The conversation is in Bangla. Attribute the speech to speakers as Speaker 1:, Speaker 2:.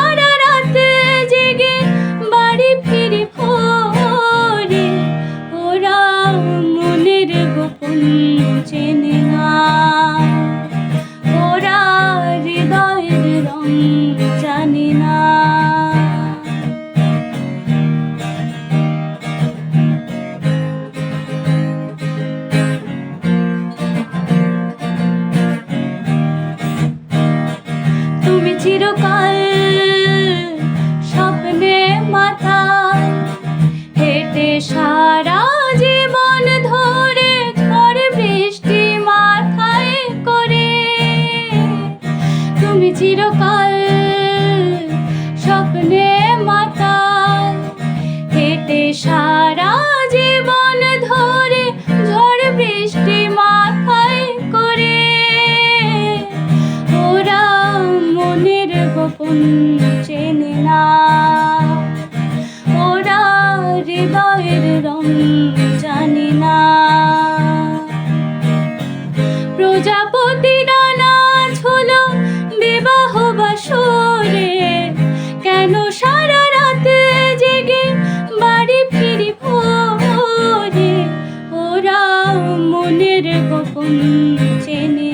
Speaker 1: সারা রাত জেগে বাড়ি ফিরে ভোরে, ওরা মনের গোপন চেনে না, ওরা হৃদয়ের রং জানে না। তুমি চিরকাল স্বপ্নে মাথায় হেঁটে সারা জীবন ধরে, ঝড় বৃষ্টি মাথায় করে। তুমি চিরকাল স্বপ্নে মাথায় হেঁটে সারা জীবন ধরে, ঝড় বৃষ্টি মাথায় করে। ওরা মনের গোপন চেনে না, ওরা হৃদয়ের রং জানে না। প্রজাপতিরা নাচ হলো বিবাহ বাসরে, কেন সারা রাত জেগে বাড়ি ফিরি ভোরে, ওরা মনের গোপন চেনে